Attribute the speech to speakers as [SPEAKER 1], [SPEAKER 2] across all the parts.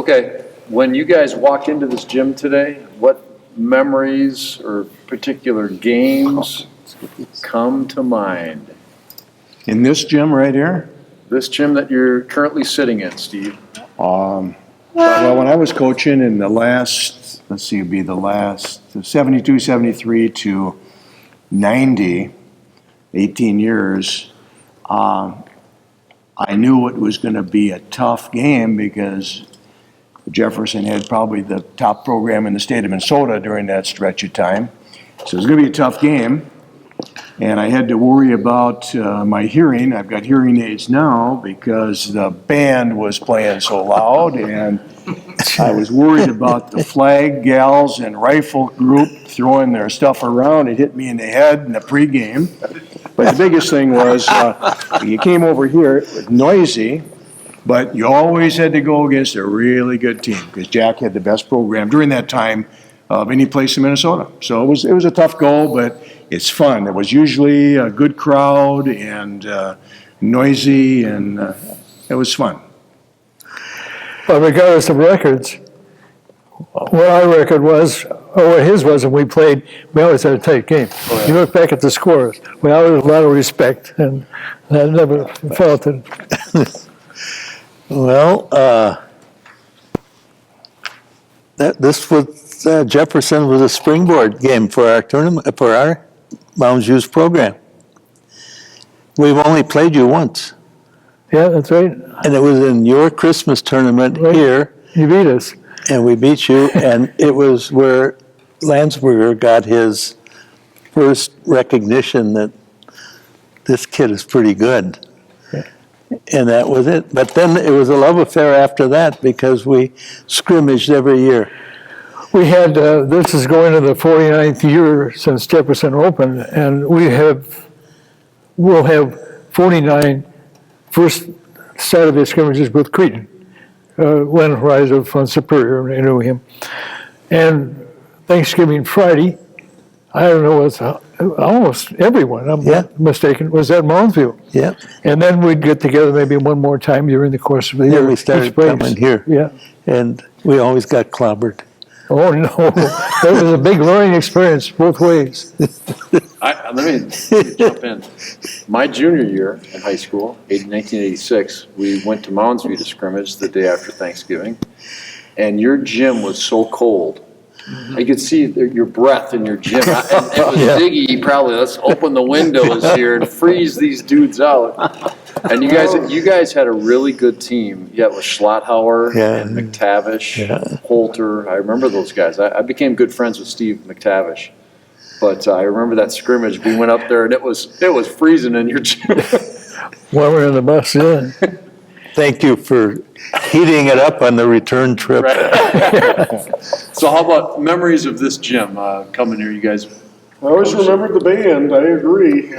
[SPEAKER 1] Okay, when you guys walk into this gym today, what memories or particular games come to mind?
[SPEAKER 2] In this gym right here?
[SPEAKER 1] This gym that you're currently sitting in, Steve?
[SPEAKER 2] Well, when I was coaching in the last, let's see, it'd be the last 72, 73 to 90, 18 years, I knew it was going to be a tough game because Jefferson had probably the top program in the state of Minnesota during that stretch of time. So it was going to be a tough game. And I had to worry about my hearing. I've got hearing aids now because the band was playing so loud. And I was worried about the flag gals and rifle group throwing their stuff around. It hit me in the head in the pregame. But the biggest thing was you came over here, it was noisy, but you always had to go against a really good team because Jack had the best program during that time of any place in Minnesota. So it was a tough goal, but it's fun. There was usually a good crowd and noisy, and it was fun.
[SPEAKER 3] But regardless of records, what our record was, or what his was, when we played, we always had a tight game. Oh, yeah. You look back at the scores, we always had a lot of respect, and I never felt it.
[SPEAKER 4] Well, this was Jefferson was a springboard game for our tournament, for our Mounds Youth program. We've only played you once.
[SPEAKER 3] Yeah, that's right.
[SPEAKER 4] And it was in your Christmas tournament here.
[SPEAKER 3] You beat us.
[SPEAKER 4] And we beat you, and it was where Landsberger got his first recognition that this kid is pretty good. And that was it. But then it was a love affair after that because we scrimmaged every year.
[SPEAKER 3] We had, this is going to the 49th year since Jefferson opened, and we'll have 49 first Saturday scrimmages with Cretin. Len Rise from Superior, I knew him. And Thanksgiving Friday, I don't know, it's almost everyone, I'm not mistaken, was at Moundsview.
[SPEAKER 4] Yeah.
[SPEAKER 3] And then we'd get together maybe one more time during the course of the year.
[SPEAKER 4] Then we started coming here.
[SPEAKER 3] Yeah.
[SPEAKER 4] And we always got clobbered.
[SPEAKER 3] Oh, no. That was a big learning experience both ways.
[SPEAKER 1] Let me jump in. My junior year in high school, 1986, we went to Moundsview to scrimmage the day after Thanksgiving, and your gym was so cold. I could see your breath in your gym. And it was Ziggy, probably, let's open the windows here and freeze these dudes out. And you guys had a really good team. You had Schlotthauer and McTavish, Holter. I remember those guys. I became good friends with Steve McTavish. But I remember that scrimmage. We went up there, and it was freezing in your gym.
[SPEAKER 3] Warmer in the bus, yeah.
[SPEAKER 4] Thank you for heating it up on the return trip.
[SPEAKER 1] Right. So how about memories of this gym coming here, you guys?
[SPEAKER 5] I always remembered the band, I agree.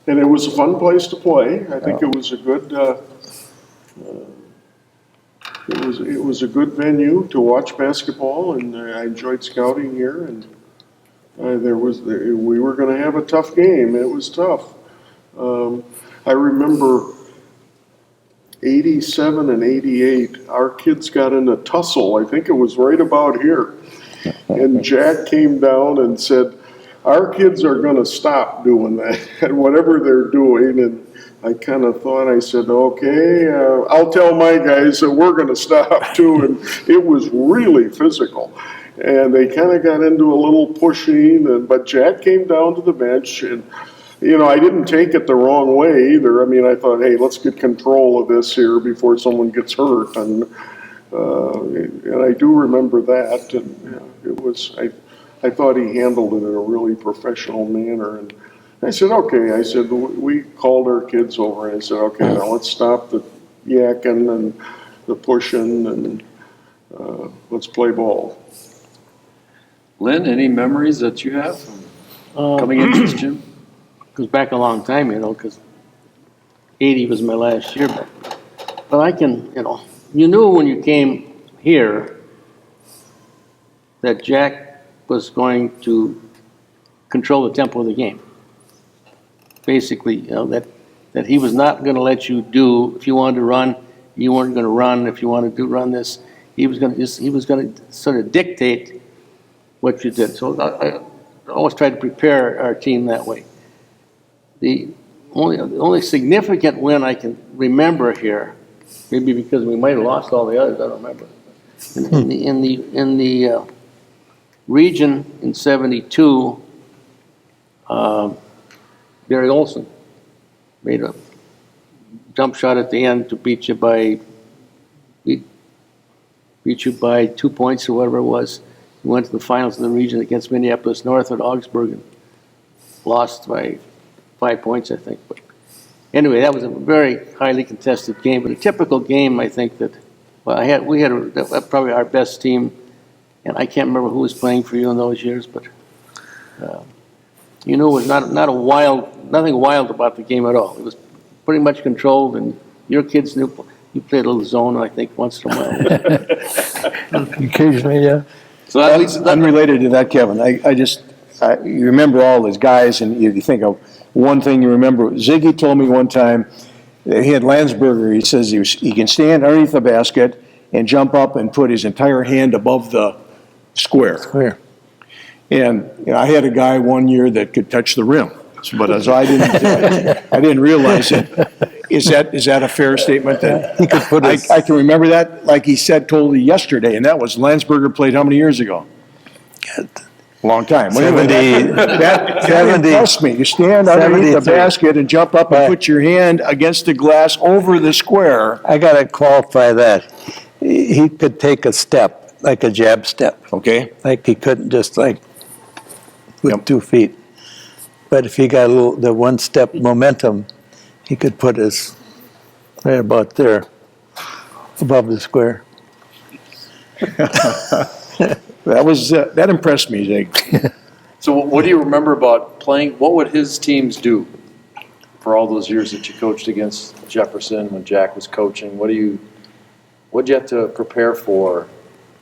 [SPEAKER 5] And it was a fun place to play. I think it was a good it was a good venue to watch basketball, and I enjoyed scouting here, and we were going to have a tough game. It was tough. I remember 87 and 88, our kids got in a tussle. I think it was right about here. And Jack came down and said, our kids are going to stop doing that, whatever they're doing. And I kind of thought, I said, okay, I'll tell my guys that we're going to stop too. And it was really physical. And they kind of got into a little pushing, but Jack came down to the bench, and I didn't take it the wrong way either. I mean, I thought, hey, let's get control of this here before someone gets hurt. And I do remember that. And it was, I thought he handled it in a really professional manner. And I said, okay. I said, we called our kids over, and I said, okay, now let's stop the yakking and the pushing, and let's play ball.
[SPEAKER 1] Lynn, any memories that you have from coming into this gym?
[SPEAKER 6] Goes back a long time, because 80 was my last year. But I can, you knew when you came here that Jack was going to control the tempo of the game. Basically, that he was not going to let you do, if you wanted to run, you weren't gonna run, if you wanted to run this, he was gonna sort of dictate what you did. So I always tried to prepare our team that way. The only significant win I can remember here, maybe because we might have lost all the others, I don't remember. In the region in '72, Barry Olson made a jump shot at the end to beat you by 2 points or whatever it was. We went to the finals of the region against Minneapolis North at Augsburg and lost by 5 points, I think. But anyway, that was a very highly contested game, but a typical game, I think that, well, we had probably our best team, and I can't remember who was playing for you in those years, but it was nothing wild about the game at all. It was pretty much controlled, and your kids knew. You played a little zone, I think, once in a while.
[SPEAKER 3] Occasionally, yeah.
[SPEAKER 6] So at least
[SPEAKER 2] Unrelated to that, Kevin, you remember all these guys, and you think of one thing you remember. Ziggy told me one time that he had Landsberger. He says he can stand underneath the basket and jump up and put his entire hand above the square. And I had a guy one year that could touch the rim, but as I didn't realize it. Is that a fair statement? That
[SPEAKER 4] He could put his,
[SPEAKER 2] I can remember that, like he said, totally yesterday, and that was Landsberger played how many years ago? Long time. Anyway,
[SPEAKER 4] 70,
[SPEAKER 2] that impressed me. You stand underneath the
[SPEAKER 4] 73.
[SPEAKER 2] basket and jump up and put your hand against the glass over the square.
[SPEAKER 4] I gotta qualify that. He could take a step, like a jab step.
[SPEAKER 2] Okay.
[SPEAKER 4] Like he couldn't just with
[SPEAKER 2] Yep.
[SPEAKER 4] 2 feet. But if he got the one step momentum, he could put his right about there, above the square.
[SPEAKER 2] That impressed me, Zig.
[SPEAKER 1] So what do you remember about playing? What would his teams do for all those years that you coached against Jefferson when Jack was coaching? What'd you have to prepare for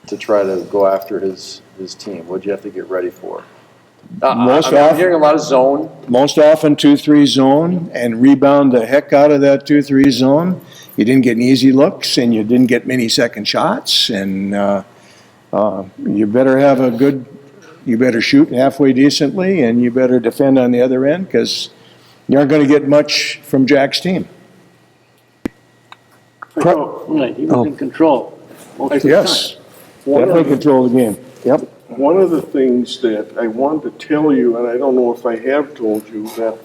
[SPEAKER 1] to try to go after his team? What'd you have to get ready for? I'm hearing a lot of zone.
[SPEAKER 2] Most often 2-3 zone and rebound the heck out of that 2-3 zone. You didn't get any easy looks and you didn't get many second shots, and you better shoot halfway decently, and you better defend on the other end, because you aren't going to get much from Jack's team.
[SPEAKER 6] Right, he was in control most of the
[SPEAKER 2] Yes,
[SPEAKER 5] One
[SPEAKER 2] definitely
[SPEAKER 5] of the-
[SPEAKER 2] control the game. Yep.
[SPEAKER 5] One of the things that I wanted to tell you, and I don't know if I have told you, that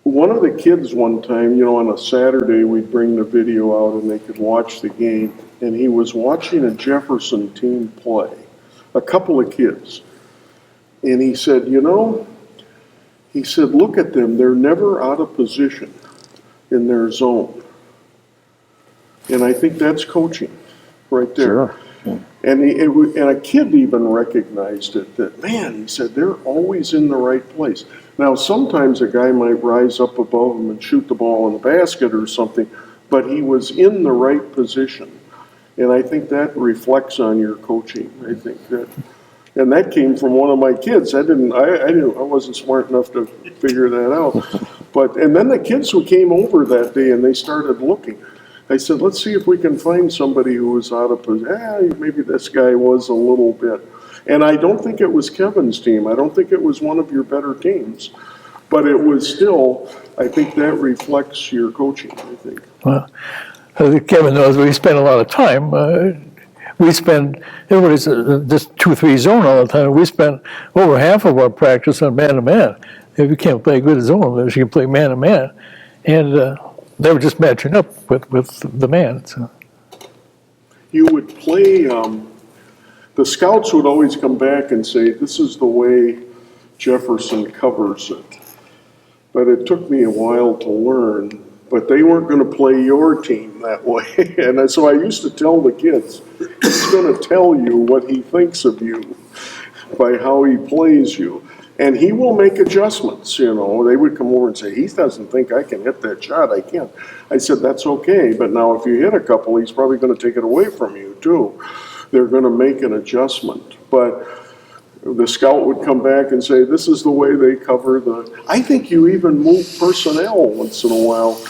[SPEAKER 5] one of the kids one time, on a Saturday, we'd bring the video out and they could watch the game, and he was watching a Jefferson team play, a couple of kids. And he said, look at them, they're never out of position in their zone. And I think that's coaching right there.
[SPEAKER 2] Sure.
[SPEAKER 5] And and a kid even recognized it, that, man, he said, they're always in the right place. Now, sometimes a guy might rise up above him and shoot the ball in the basket or something, but he was in the right position. And I think that reflects on your coaching. I think that, and that came from one of my kids. I wasn't smart enough to figure that out. And then the kids who came over that day and they started looking. I said, let's see if we can find somebody who was out of position. Maybe this guy was a little bit. And I don't think it was Kevin's team. I don't think it was one of your better teams. But it was still, I think that reflects your coaching, I think.
[SPEAKER 3] Well, as Kevin knows, we spend a lot of time. Everybody's just 2-3 zone all the time. We spend over half of our practice on man-to-man. If you can't play good zone, you can play man-to-man. And they were just matching up with the man. So.
[SPEAKER 5] You would play, the scouts would always come back and say, this is the way Jefferson covers it. But it took me a while to learn, but they weren't going to play your team that way. And so I used to tell the kids, he's going to tell you what he thinks of you by how he plays you. And he will make adjustments, They would come over and say, he doesn't think I can hit that shot. I can't. I said, that's okay. But now if you hit a couple, he's probably going to take it away from you, too. They're going to make an adjustment. But the scout would come back and say, this is the way they cover the... I think you even move personnel once in a while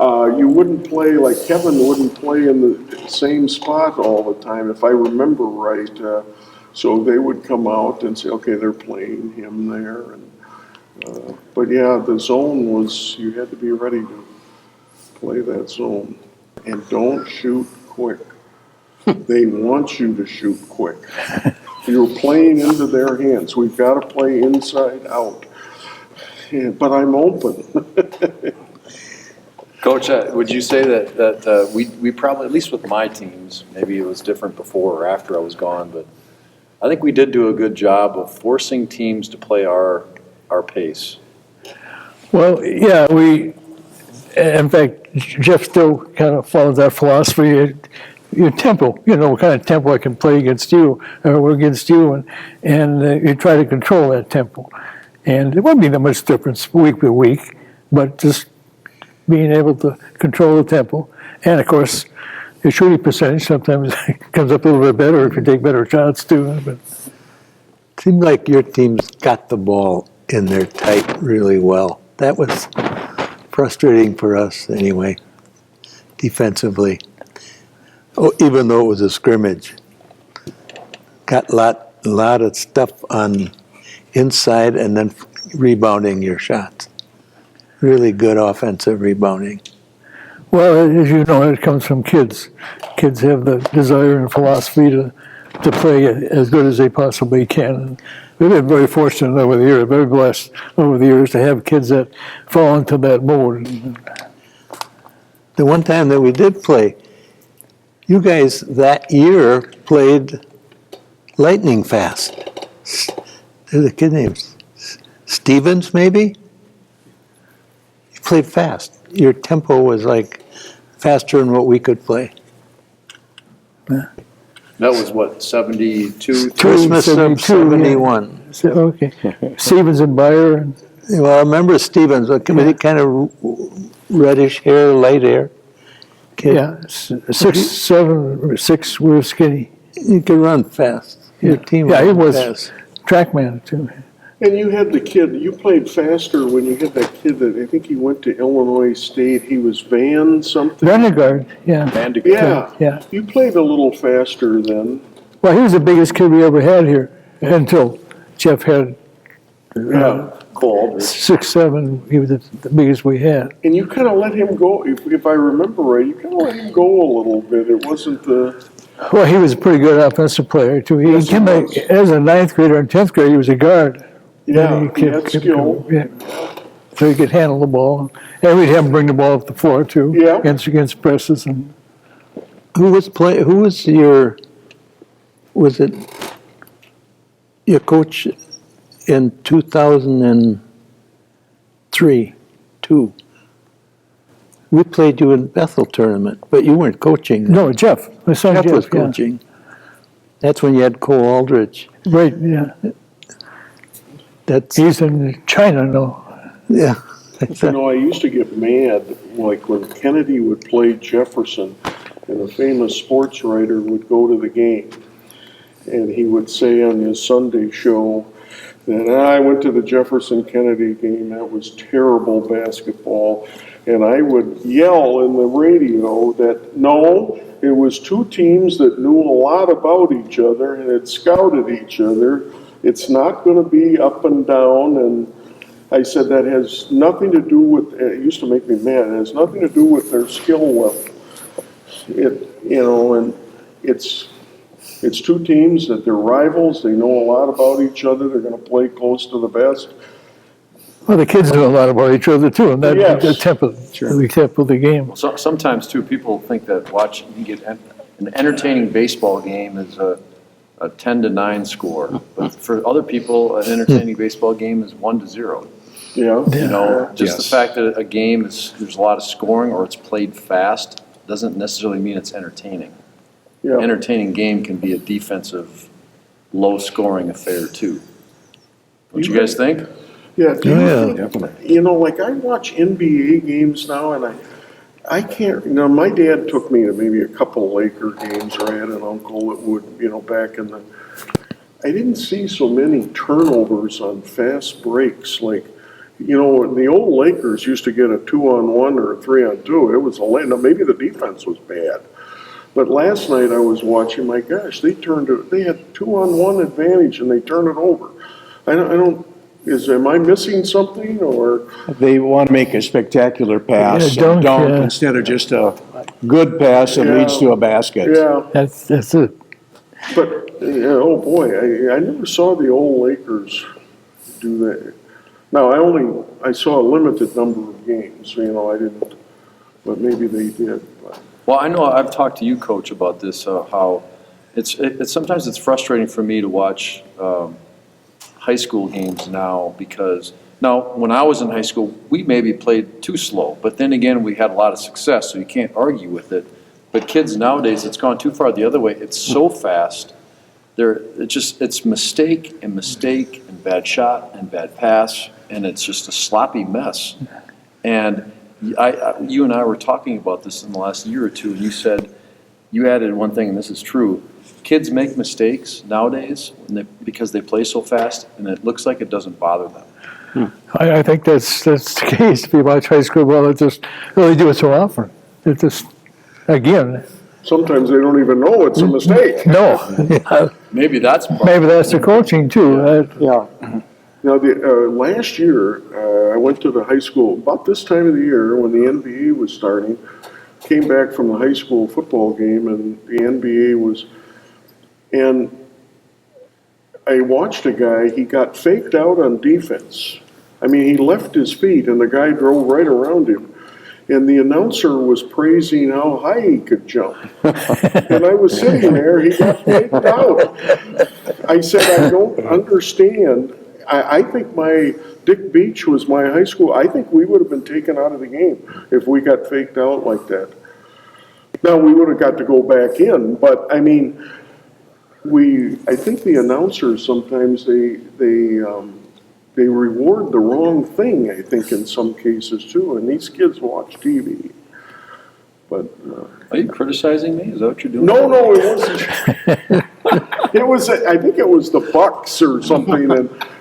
[SPEAKER 5] You wouldn't play, like Kevin wouldn't play in the same spot all the time, if I remember right. So they would come out and say, okay, they're playing him there. But yeah, the zone was, you had to be ready to play that zone. And don't shoot quick. They want you to shoot quick. You're playing into their hands. We've got to play inside out. Yeah, but I'm open.
[SPEAKER 1] Coach, would you say that we probably, at least with my teams, maybe it was different before or after I was gone, but I think we did do a good job of forcing teams to play our pace.
[SPEAKER 3] Well, yeah, in fact, Jeff still kind of follows that philosophy. Your tempo, what kind of tempo I can play against you or against you, and you try to control that tempo. And it wouldn't be that much difference week by week, but just being able to control the tempo. And of course, your shooting percentage sometimes comes up a little bit better if you take better shots too. But
[SPEAKER 4] Seemed like your team's got the ball in there tight really well. That was frustrating for us anyway, defensively. Oh, even though it was a scrimmage. Got a lot of stuff on inside and then rebounding your shots. Really good offensive rebounding.
[SPEAKER 3] well, as you know, it comes from kids. Kids have the desire and philosophy to play as good as they possibly can. And we've been very fortunate over the years, very blessed over the years to have kids that fall into that mode.
[SPEAKER 4] The one time that we did play, you guys that year played lightning fast. There's a kid named Stevens, maybe? You played fast. Your tempo was like faster than what we could play.
[SPEAKER 1] That was what, 72?
[SPEAKER 4] Christmas of
[SPEAKER 3] 72,
[SPEAKER 4] 71.
[SPEAKER 3] So, okay. Stevens and Byer. And,
[SPEAKER 4] Well, I remember Stevens, kind of reddish hair, light hair. Kid.
[SPEAKER 3] yeah, 6'7", we were skinny.
[SPEAKER 4] You could run fast. Your team
[SPEAKER 3] Yeah, he
[SPEAKER 4] ran
[SPEAKER 3] was
[SPEAKER 4] fast.
[SPEAKER 3] TrackMan too.
[SPEAKER 5] And you had the kid, you played faster when you had that kid that, I think he went to Illinois State, he was Van something.
[SPEAKER 3] Vandergaard, yeah.
[SPEAKER 5] Yeah.
[SPEAKER 3] Yeah.
[SPEAKER 5] You played a little faster then.
[SPEAKER 3] Well, he was the biggest kid we ever had here until Jeff had
[SPEAKER 1] Cold.
[SPEAKER 3] 6'7". He was the biggest we had.
[SPEAKER 5] And you kind of let him go, if I remember right, you kind of let him go a little bit. It wasn't the,
[SPEAKER 3] Well, he was a pretty good offensive player too. He
[SPEAKER 5] Yes, he
[SPEAKER 3] came
[SPEAKER 5] was.
[SPEAKER 3] as a ninth grader and 10th grader. He was a guard.
[SPEAKER 5] yeah,
[SPEAKER 3] Then
[SPEAKER 5] he had skill.
[SPEAKER 3] Yeah. So he could handle the ball, and we'd have him bring the ball up the floor too.
[SPEAKER 5] Yeah.
[SPEAKER 3] Against presses and.
[SPEAKER 4] Who was your coach in 2003, 2? We played you in Bethel tournament, but you weren't coaching.
[SPEAKER 3] No, Jeff. My son
[SPEAKER 4] Jeff
[SPEAKER 3] Jeff
[SPEAKER 4] was
[SPEAKER 3] yeah.
[SPEAKER 4] coaching. That's when you had Cole Aldrich.
[SPEAKER 3] Right. Yeah.
[SPEAKER 4] That's,
[SPEAKER 3] He's in China now.
[SPEAKER 4] yeah.
[SPEAKER 5] You know, I used to get mad, like when Kennedy would play Jefferson, and a famous sports writer would go to the game, and he would say on his Sunday show that I went to the Jefferson-Kennedy game, that was terrible basketball, and I would yell in the radio that, no, it was two teams that knew a lot about each other and had scouted each other. It's not going to be up and down, and I said that has nothing to do with, it used to make me mad, it has nothing to do with their skill level. And it's two teams that they're rivals, they know a lot about each other, they're going to play close to the best.
[SPEAKER 3] Well, the kids know a lot about each other too, and that
[SPEAKER 5] Yes.
[SPEAKER 3] the tempo of the game.
[SPEAKER 1] So, sometimes too, people think that you get an entertaining baseball game is a 10-9 score, but for other people, an entertaining baseball game is 1-0.
[SPEAKER 5] Yeah.
[SPEAKER 1] You know, just the fact that a game there's a lot of scoring or it's played fast doesn't necessarily mean it's entertaining.
[SPEAKER 5] Yeah.
[SPEAKER 1] Entertaining game can be a defensive, low-scoring affair too. Don't you guys think?
[SPEAKER 5] Yeah, do you
[SPEAKER 4] Yeah.
[SPEAKER 5] think, like I watch NBA games now and I can't, my dad took me to maybe a couple Laker games, or I had an uncle that would, back in I didn't see so many turnovers on fast breaks. Like, you know, the old Lakers used to get a 2-on-1 or a 3-on-2. It was now maybe the defense was bad. But last night I was watching, my gosh, they had 2-on-1 advantage and they turned it over. Am I missing something or?
[SPEAKER 2] They want to make a spectacular pass,
[SPEAKER 3] Yeah,
[SPEAKER 2] and
[SPEAKER 3] dunk,
[SPEAKER 2] dunk
[SPEAKER 3] yeah.
[SPEAKER 2] instead of just a good pass that leads to a basket.
[SPEAKER 5] Yeah,
[SPEAKER 3] That's it.
[SPEAKER 5] but, oh boy, I never saw the old Lakers do that. Now, I saw a limited number of games, you know, I didn't, but maybe they did. But
[SPEAKER 1] Well, I know I've talked to you, Coach, about this, how sometimes it's frustrating for me to watch high school games now because, now, when I was in high school, we maybe played too slow, but then again, we had a lot of success, so you can't argue with it. But kids nowadays, it's gone too far the other way. It's so fast. It's mistake and mistake and bad shot and bad pass, and it's just a sloppy mess. And you and I were talking about this in the last year or two, and you said, you added one thing, and this is true. Kids make mistakes nowadays because they play so fast, and it looks like it doesn't bother them.
[SPEAKER 3] I think that's the case. If you watch high school, well, it just really do it so often. It just, again,
[SPEAKER 5] sometimes they don't even know it's a mistake.
[SPEAKER 3] no.
[SPEAKER 1] Maybe that's part
[SPEAKER 3] Maybe that's the coaching too.
[SPEAKER 4] Yeah.
[SPEAKER 5] Now, last year, I went to the high school, about this time of the year, when the NBA was starting, came back from the high school football game, and the NBA was, and I watched a guy, he got faked out on defense. I mean, he left his feet, and the guy drove right around him. And the announcer was praising how high he could jump. And I was sitting there, he got faked out. I said, I don't understand. I think Dick Beach was my high school. I think we would have been taken out of the game if we got faked out like that. Now, we would have got to go back in, but I mean, I think the announcers sometimes, they reward the wrong thing, I think, in some cases too, and these kids watch TV. But,
[SPEAKER 1] Are you criticizing me? Is that what you're doing?
[SPEAKER 5] no, it wasn't. It was, I think it was the Bucks or something,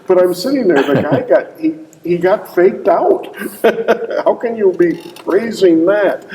[SPEAKER 5] but I'm sitting there, the guy he got faked out. How can you be praising that?